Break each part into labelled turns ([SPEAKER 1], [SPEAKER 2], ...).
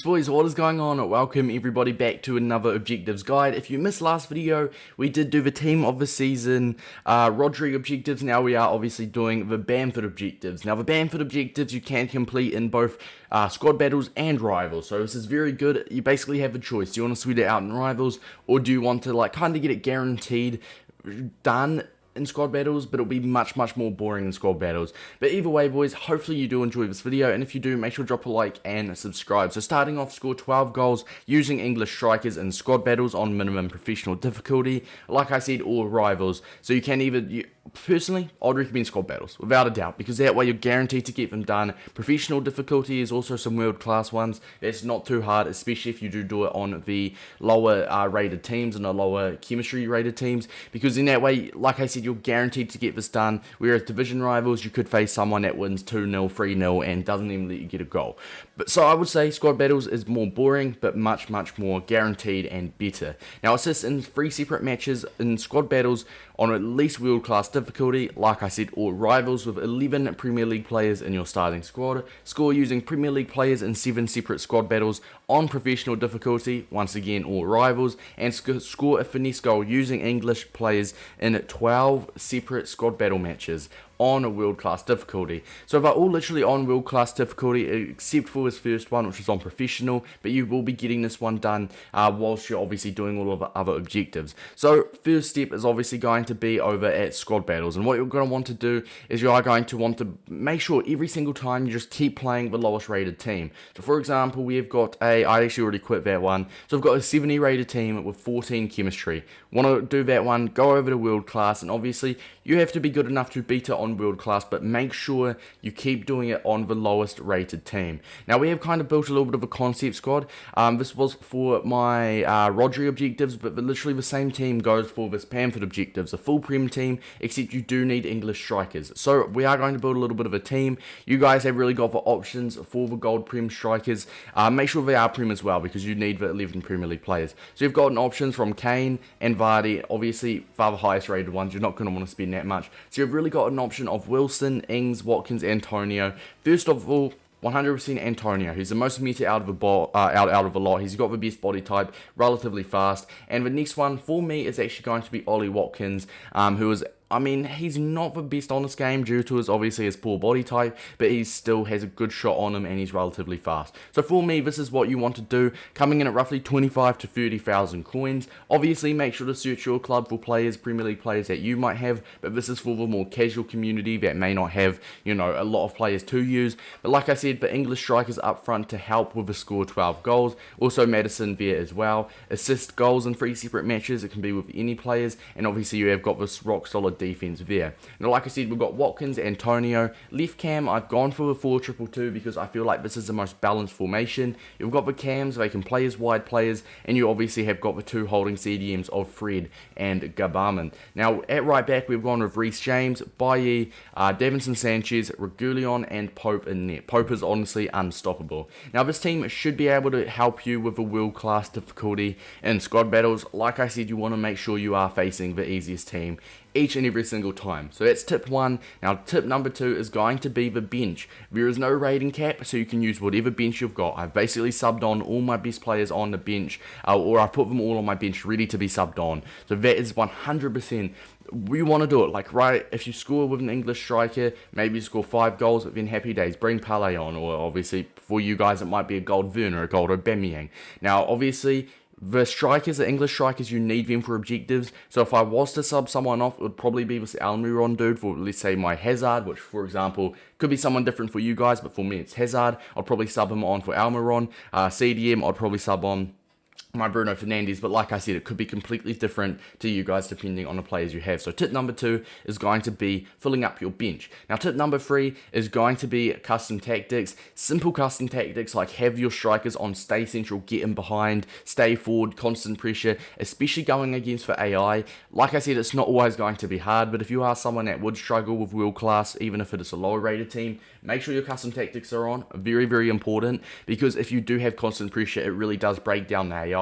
[SPEAKER 1] Boys, what is going on? Welcome everybody back to another Objectives guide. If you missed last video, we did do the team of the season, Rodri Objectives. Now we are obviously doing the Bamford Objectives. Now the Bamford Objectives you can complete in both squad battles and rivals. So this is very good. You basically have a choice. Do you want to sweat it out in rivals, or do you want to kind of get it guaranteed done in squad battles, but it'll be much more boring in squad battles. But either way, boys, hopefully you do enjoy this video, and if you do, make sure to drop a like and subscribe. So starting off, score 12 goals using English strikers in squad battles on minimum professional difficulty, like I said, or rivals. So you can either, personally, I'd recommend squad battles, without a doubt, because that way you're guaranteed to get them done. Professional difficulty is also some world class ones. That's not too hard, especially if you do it on the lower rated teams and the lower chemistry rated teams, because in that way, like I said, you're guaranteed to get this done, whereas division rivals, you could face someone that wins 2-0, 3-0, and doesn't even let you get a goal. But so I would say squad battles is more boring, but much more guaranteed and better. Now assists in 3 separate matches in squad battles on at least world class difficulty, like I said, or rivals with 11 Premier League players in your starting squad. Score using Premier League players in 7 separate squad battles on professional difficulty, once again, or rivals, and score a finesse goal using English players in 12 separate squad battle matches on a world-class difficulty. So they're all literally on world-class difficulty, except for this first one, which is on professional, but you will be getting this one done whilst you're obviously doing all of the other objectives. So first step is obviously going to be over at squad battles, and what you're going to want to do is you are going to want to make sure every single time you just keep playing the lowest rated team. So for example, we've got I actually already quit that one, so I've got a 70 rated team with 14 chemistry. Want to do that one, go over to world-class, and obviously you have to be good enough to beat it on world class, but make sure you keep doing it on the lowest rated team. Now we have kind of built a little bit of a concept squad. This was for my Rodri Objectives, but literally the same team goes for this Bamford Objectives, a full Prem team, except you do need English strikers. So we are going to build a little bit of a team. You guys have really got the options for the gold Prem strikers. Make sure they are Prem as well, because you need the 11 Premier League players. So you've got options from Kane and Vardy. Obviously far the highest rated ones, you're not going to want to spend that much. So you've really got an option of Wilson, Ings, Watkins, Antonio. First of all, 100% Antonio, who's the most meter out of a lot. He's got the best body type, relatively fast. And the next one for me is actually going to be Ollie Watkins, who is, he's not the best on this game due to his poor body type, but he still has a good shot on him and he's relatively fast. So for me, this is what you want to do, coming in at roughly 25 to 30,000 coins. Obviously, make sure to search your club for players, Premier League players that you might have, but this is for the more casual community that may not have, a lot of players to use. But like I said, the English strikers up front to help with the score 12 goals. Also Madison there as well. Assist goals in 3 separate matches. It can be with any players, and obviously you have got this rock solid defense there. Now, like I said, we've got Watkins, Antonio, left cam. I've gone for the 4-2-2 because I feel like this is the most balanced formation. You've got the cams, they can play as wide players, and you obviously have got the 2 holding CDMs of Fred and Gabarman. Now, at right back, we've gone with Reece James, Bailly, Davinson Sanchez, Regulion, and Pope in net. Pope is honestly unstoppable. Now, this team should be able to help you with the world-class difficulty in squad battles. Like I said, you want to make sure you are facing the easiest team each and every single time. So that's tip 1. Now tip number 2 is going to be the bench. There is no rating cap, so you can use whatever bench you've got. I've basically subbed on all my best players on the bench, or I put them all on my bench ready to be subbed on. So that is 100%. We want to do it, right, if you score with an English striker, maybe you score 5 goals, then happy days, bring Pele on, or obviously for you guys it might be a gold Werner, a gold Aubameyang. Now obviously the strikers, the English strikers, you need them for objectives. So if I was to sub someone off, it would probably be this ELLAND dude for, let's say, my Hazard, which, for example, could be someone different for you guys, but for me, it's Hazard. I'd probably sub him on for Almiron. CDM, I'd probably sub on my Bruno Fernandes, but like I said, it could be completely different to you guys depending on the players you have. So tip number 2 is going to be filling up your bench. Now tip number 3 is going to be custom tactics. Simple custom tactics like have your strikers on stay central, get in behind, stay forward, constant pressure, especially going against for AI. Like I said, it's not always going to be hard, but if you are someone that would struggle with world class, even if it is a lower rated team, make sure your custom tactics are on. Very important, because if you do have constant pressure, it really does break down the AI.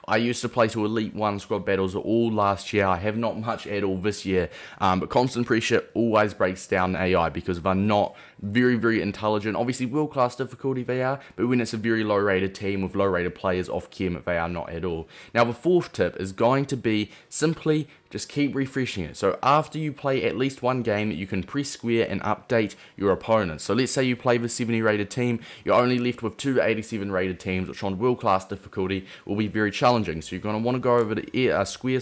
[SPEAKER 1] I used to play to Elite 1 squad battles all last year. I have not much at all this year, but constant pressure always breaks down AI because they're not very intelligent. Obviously world class difficulty they are, but when it's a very low rated team with low rated players off chem, they are not at all. Now the fourth tip is going to be simply just keep refreshing it. So after you play at least one game, you can press square and update your opponents. So let's say you play the 70 rated team, you're only left with two 87 rated teams, which on world class difficulty will be very challenging. So you're going to want to go over to square,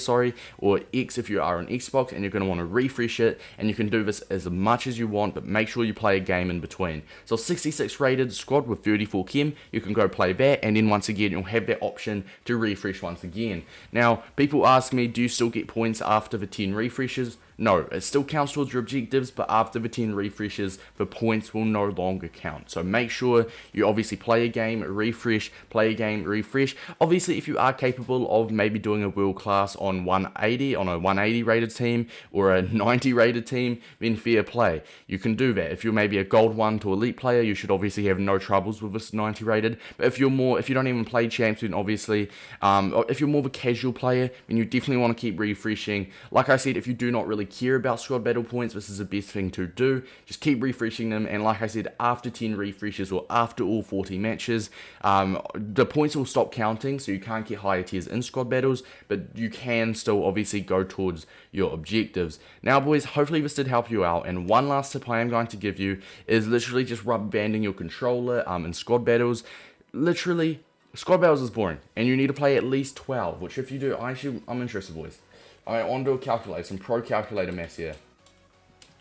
[SPEAKER 1] or X if you are on Xbox, and you're going to want to refresh it, and you can do this as much as you want, but make sure you play a game in between. So 66 rated squad with 34 chem, you can go play that, and then once again you'll have that option to refresh once again. Now people ask me, do you still get points after the 10 refreshes? No, it still counts towards your objectives, but after the 10 refreshes, the points will no longer count. So make sure you obviously play a game, refresh, play a game, refresh. Obviously, if you are capable of maybe doing a world class on 180, on a 180 rated team, or a 90 rated team, then fair play. You can do that. If you're maybe a gold 1 to elite player, you should obviously have no troubles with this 90 rated. But if you don't even play champs, then obviously, if you're more of a casual player, then you definitely want to keep refreshing. Like I said, if you do not really care about squad battle points, this is the best thing to do. Just keep refreshing them, and like I said, after 10 refreshes or after all 40 matches, the points will stop counting, so you can't get higher tiers in squad battles, but you can still obviously go towards your objectives. Now boys, hopefully this did help you out, and one last tip I am going to give you is literally just rubber banding your controller in squad battles. Literally, squad battles is boring, and you need to play at least 12, which if you do, I'm interested boys. Alright, on to a calculator, some pro calculator maths here.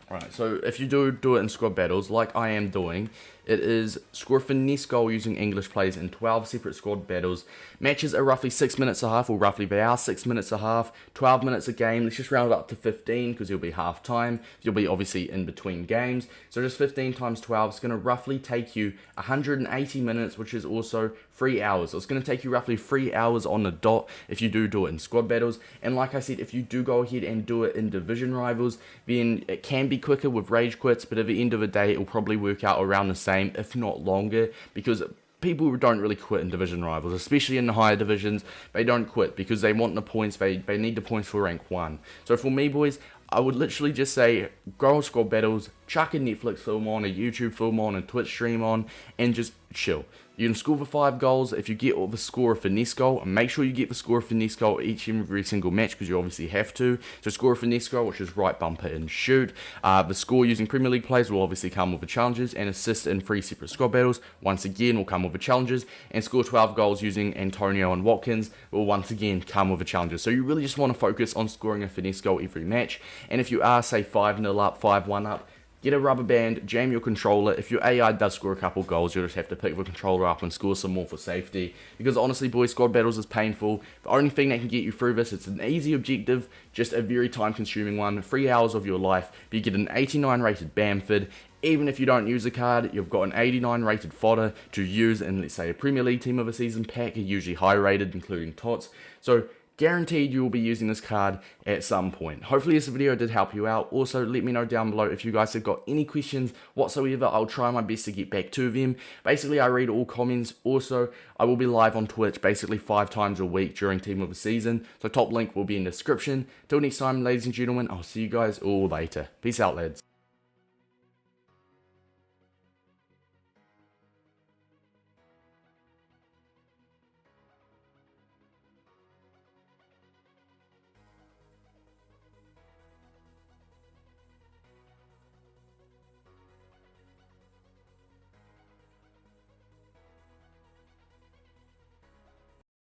[SPEAKER 1] Alright, so if you do it in squad battles, like I am doing, it is score a finesse goal using English players in 12 separate squad battles. Matches are roughly 6 minutes a half, or roughly they are 6 minutes a half, 12 minutes a game. Let's just round it up to 15 because you'll be half time. You'll be obviously in between games. So just 15 times 12 is going to roughly take you 180 minutes, which is also 3 hours. So it's going to take you roughly 3 hours on the dot if you do it in squad battles. And like I said, if you do go ahead and do it in division rivals, then it can be quicker with rage quits, but at the end of the day, it will probably work out around the same, if not longer, because people don't really quit in division rivals, especially in the higher divisions. They don't quit because they want the points. They need the points for rank 1. So for me, boys, I would literally just say go on squad battles, chuck a Netflix film on, a YouTube film on, a Twitch stream on, and just chill. You can score for 5 goals. If you get the score of finesse goal, and make sure you get the score of finesse goal each and every single match, because you obviously have to. So score a finesse goal, which is right bumper and shoot. The score using Premier League players will obviously come with the challenges, and assist in 3 separate squad battles, once again, will come with the challenges, and score 12 goals using Antonio and Watkins will once again come with the challenges. So you really just want to focus on scoring a finesse goal every match, and if you are, say, 5-0 up, 5-1 up, get a rubber band, jam your controller. If your AI does score a couple goals, you'll just have to pick the controller up and score some more for safety. Because honestly, boys, squad battles is painful. The only thing that can get you through this, it's an easy objective, just a very time-consuming one. 3 hours of your life, but you get an 89 rated Bamford. Even if you don't use a card, you've got an 89 rated fodder to use in, let's say, a Premier League team of a season pack, usually high rated, including TOTS. So guaranteed you will be using this card at some point. Hopefully this video did help you out. Also, let me know down below if you guys have got any questions whatsoever. I'll try my best to get back to them. Basically, I read all comments. Also, I will be live on Twitch basically 5 times a week during Team of the Season. So top link will be in the description. Till next time, ladies and gentlemen, I'll see you guys all later. Peace out, lads.